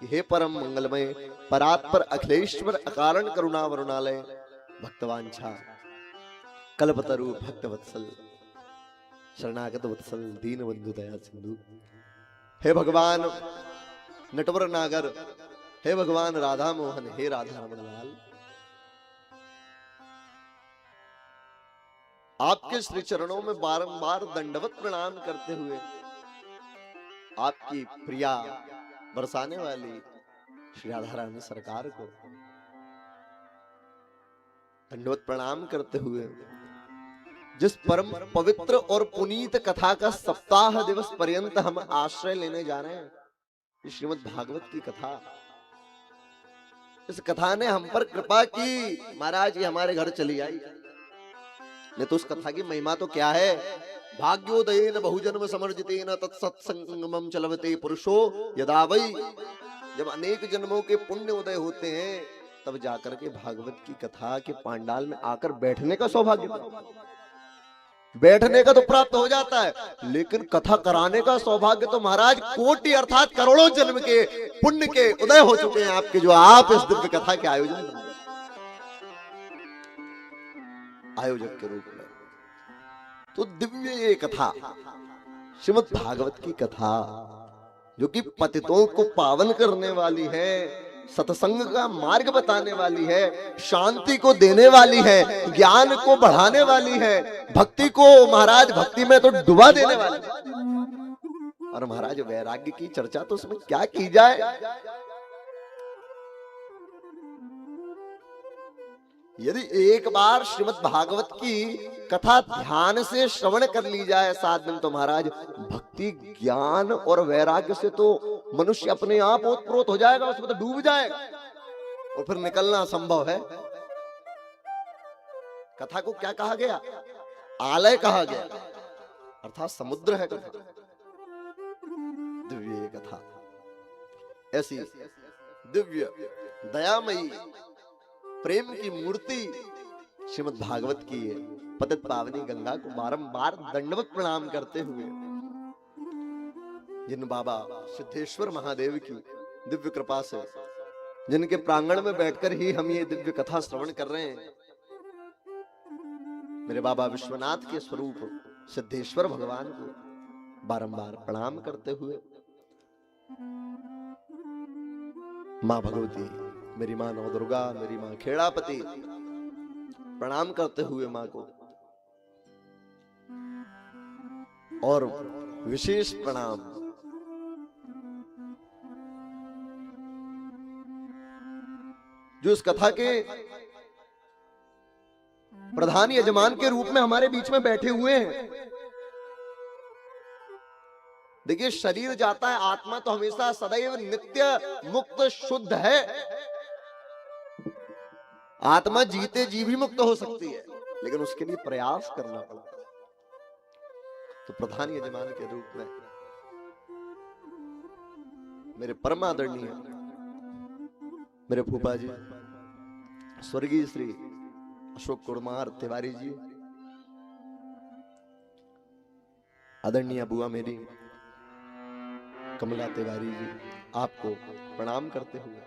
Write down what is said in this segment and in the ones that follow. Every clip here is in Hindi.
हे परम मंगलमय परात्पर अखिलेश्वर अकारण करुणा वरुणालय भक्तवांछा कल्पतरु भक्त वत्सल शरणागत वत्सल दीन बंधु दया सिंधु। हे भगवान नटवर नागर, हे भगवान राधा मोहन, हे राधा रमण लाल, आपके श्री चरणों में बारंबार दंडवत प्रणाम करते हुए आपकी प्रिया बरसाने वाली श्री राधा रानी सरकार को दंडवत प्रणाम करते हुए जिस परम पवित्र और पुनीत कथा का सप्ताह दिवस पर्यंत हम आश्रय लेने जा रहे हैं, श्रीमद् भागवत की कथा। इस कथा ने हम पर कृपा की, महाराज ये हमारे घर चली आई। नहीं तो उस कथा की महिमा तो क्या है। भाग्योदयेन बहुजन्म समर्जितेन तत्सत्संगमं चलवते पुरुषो यदा वै, जब अनेक जन्मों के पुण्य उदय होते हैं तब जाकर के भागवत की कथा के पांडाल में आकर बैठने का सौभाग्य, बैठने का तो प्राप्त हो जाता है, लेकिन कथा कराने का सौभाग्य तो महाराज कोटि अर्थात करोड़ों जन्म के पुण्य के उदय हो चुके हैं आपके, जो आप इस दिव्य कथा के आयोजक के रूप में। तो दिव्य ये कथा श्रीमद् भागवत की कथा जो कि पतितों को पावन करने वाली है, सत्संग का मार्ग बताने वाली है, शांति को देने वाली है, ज्ञान को बढ़ाने वाली है, भक्ति को महाराज भक्ति में तो डुबा देने वाली है। और महाराज वैराग्य की चर्चा तो उसमें क्या की जाए। यदि एक बार श्रीमद् भागवत की कथा ध्यान से श्रवण कर ली जाए 7 दिन, तो महाराज भक्ति ज्ञान और वैराग्य से तो मनुष्य अपने आप ओतप्रोत हो जाएगा, उसमें तो डूब जाएगा और फिर निकलना असंभव है। कथा को क्या कहा गया? आलय कहा गया, अर्थात समुद्र है कथा। दिव्य कथा ऐसी दिव्य दयामयी प्रेम की मूर्ति श्रीमद् भागवत की है। पतित पावनी गंगा को बारंबार दंडवत प्रणाम करते हुए जिन बाबा सिद्धेश्वर महादेव की दिव्य कृपा से, जिनके प्रांगण में बैठकर ही हम ये दिव्य कथा श्रवण कर रहे हैं, मेरे बाबा विश्वनाथ के स्वरूप सिद्धेश्वर भगवान को बारंबार प्रणाम करते हुए, मां भगवती, मेरी मां नवदुर्गा, मेरी मां खेड़ापति, प्रणाम करते हुए मां को और विशेष प्रणाम जो इस कथा के प्रधान यजमान के रूप में हमारे बीच में बैठे हुए हैं। देखिए, शरीर जाता है, आत्मा तो हमेशा सदैव नित्य मुक्त शुद्ध है। आत्मा जीते जी भी मुक्त हो सकती है, लेकिन उसके लिए प्रयास करना पड़ता है। तो प्रधान यजमान के रूप में मेरे परम आदरणीय मेरे फूफा जी स्वर्गीय श्री अशोक कुमार तिवारी जी, आदरणीय बुआ मेरी कमला तिवारी जी, आपको प्रणाम करते हुए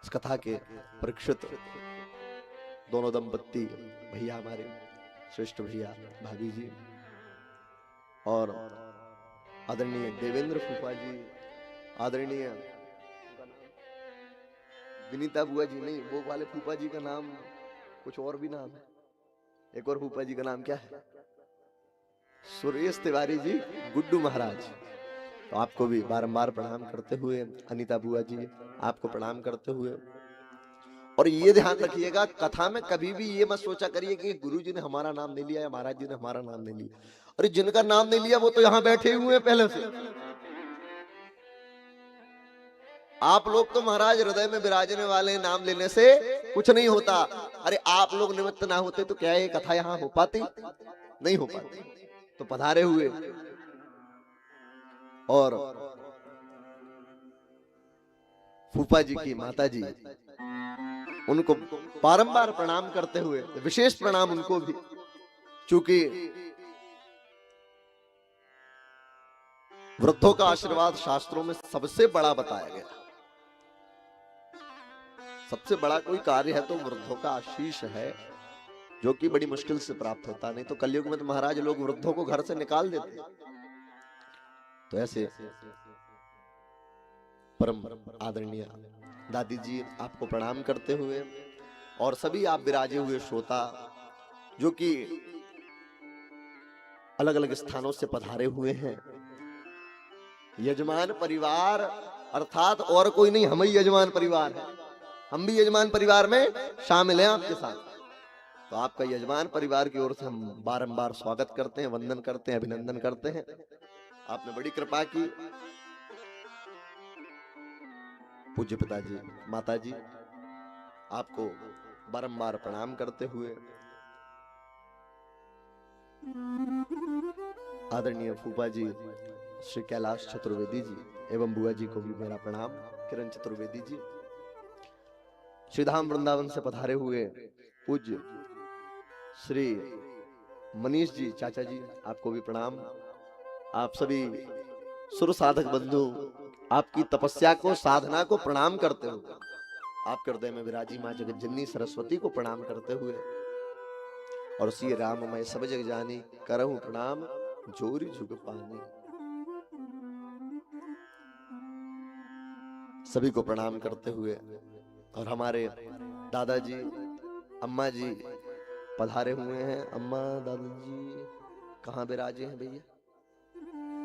इस कथा के परीक्षित दोनों दंपत्ति भैया, हमारे श्रेष्ठ भैया भाभी जी, और आदरणीय देवेंद्र फूफा जी, आदरणीय विनीता बुआ जी, नहीं वो वाले फूफा जी का नाम कुछ और भी नाम है, एक और फूफा जी का नाम क्या है, सुरेश तिवारी जी, गुड्डू महाराज, तो आपको भी बारंबार प्रणाम करते हुए, अनीता बुआ जी आपको प्रणाम करते हुए। और ये ध्यान रखिएगा, कथा में कभी भी ये मत सोचा करिए कि गुरु जी ने हमारा नाम नहीं लिया या महाराज जी ने हमारा नाम नहीं लिया। अरे जिनका नाम नहीं लिया वो तो यहाँ बैठे हुए हैं पहले से। आप लोग तो महाराज हृदय में विराजने वाले, नाम लेने से कुछ नहीं होता। अरे आप लोग निमित्त ना होते तो क्या ये कथा यहाँ हो पाती? नहीं हो पाती। तो पधारे हुए और फूफा जी की माता जी, उनको बारंबार प्रणाम करते हुए, विशेष प्रणाम उनको भी, चूंकि वृद्धों का आशीर्वाद शास्त्रों में सबसे बड़ा बताया गया। सबसे बड़ा कोई कार्य है तो वृद्धों का आशीष है, जो कि बड़ी मुश्किल से प्राप्त होता। नहीं तो कलयुग में तो महाराज लोग वृद्धों को घर से निकाल देते। तो ऐसे परम आदरणीय दादी जी आपको प्रणाम करते हुए, और सभी आप विराजे हुए श्रोता जो कि अलग अलग स्थानों से पधारे हुए हैं, यजमान परिवार अर्थात और कोई नहीं, हम ही यजमान परिवार हैं। हम भी यजमान परिवार में शामिल हैं आपके साथ। तो आपका यजमान परिवार की ओर से हम बारंबार स्वागत करते हैं, वंदन करते हैं, अभिनंदन करते हैं। आपने बड़ी कृपा की। पूज्य पिताजी, माताजी, आपको बारंबार प्रणाम करते हुए, आदरणीय फूफा जी श्री कैलाश चतुर्वेदी जी एवं बुआ जी को भी मेरा प्रणाम। किरण चतुर्वेदी जी, श्रीधाम वृंदावन से पधारे हुए पूज्य श्री मनीष जी चाचा जी, आपको भी प्रणाम। आप सभी सुर साधक बंधु आपकी तपस्या को, साधना को प्रणाम करते हुए, आपके हृदय में विराजी मां जगत जननी सरस्वती को प्रणाम करते हुए, और सी राम मैं सब जग जानी करहूं प्रणाम जोरी जुग पानी, सभी को प्रणाम करते हुए, और हमारे दादाजी अम्मा जी पधारे हुए हैं। अम्मा दादाजी कहाँ विराजे हैं भैया?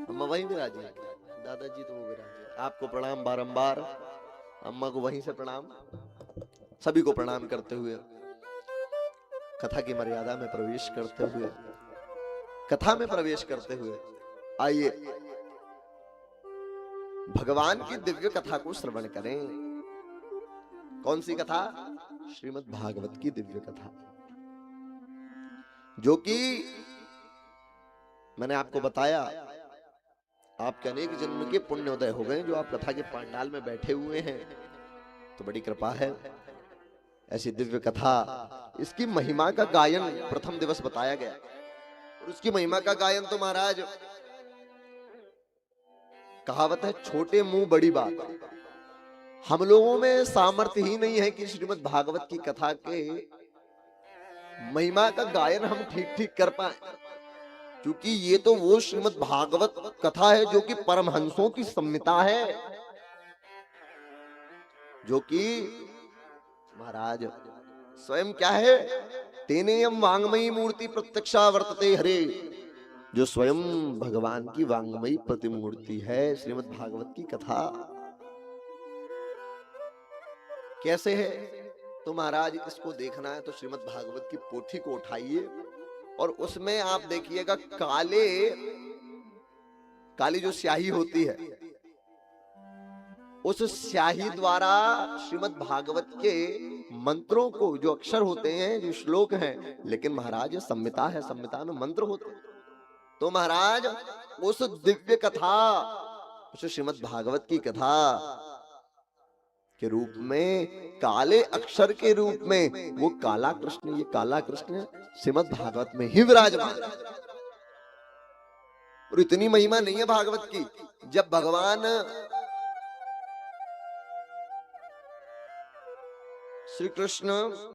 अम्मा वहीं विराजे हैं, दादाजी तो वो विराजे। आपको प्रणाम बारंबार, अम्मा को वहीं से प्रणाम, सभी को प्रणाम करते हुए, कथा की मर्यादा में प्रवेश करते हुए, कथा में प्रवेश करते हुए आइए भगवान की दिव्य कथा को श्रवण करें। कौन सी कथा? श्रीमद् भागवत की दिव्य कथा, जो कि मैंने आपको बताया आपके अनेक जन्म के पुण्योदय हो गए, जो आप कथा के पंडाल में बैठे हुए हैं, तो बड़ी कृपा है। ऐसी दिव्य कथा, इसकी महिमा का गायन प्रथम दिवस बताया गया, और उसकी महिमा का गायन तो महाराज कहावत है, छोटे मुंह बड़ी बात। हम लोगों में सामर्थ्य ही नहीं है कि श्रीमद् भागवत की कथा के महिमा का गायन हम ठीक ठीक कर पाए, क्योंकि ये तो वो श्रीमद् भागवत कथा है जो कि परमहंसों की संहिता है, जो कि महाराज स्वयं क्या है, तेनेयम वांगमयी मूर्ति प्रत्यक्षा वर्तते हरे, जो स्वयं भगवान की वांगमयी प्रतिमूर्ति है। श्रीमद् भागवत की कथा कैसे है? तो महाराज इसको देखना है तो श्रीमद् भागवत की पोथी को उठाइए, और उसमें आप देखिएगा काली जो स्याही होती है, उस स्याही द्वारा श्रीमद् भागवत के मंत्रों को, जो अक्षर होते हैं, जो श्लोक हैं, लेकिन महाराज संहिता है, संहिता में मंत्र होते हैं। तो महाराज उस दिव्य कथा, उस श्रीमद् भागवत की कथा के रूप में, काले अक्षर के रूप में, वो काला कृष्ण, ये काला कृष्ण श्रीमद् भागवत में ही विराजमान। और इतनी महिमा नहीं है भागवत की, जब भगवान श्री कृष्ण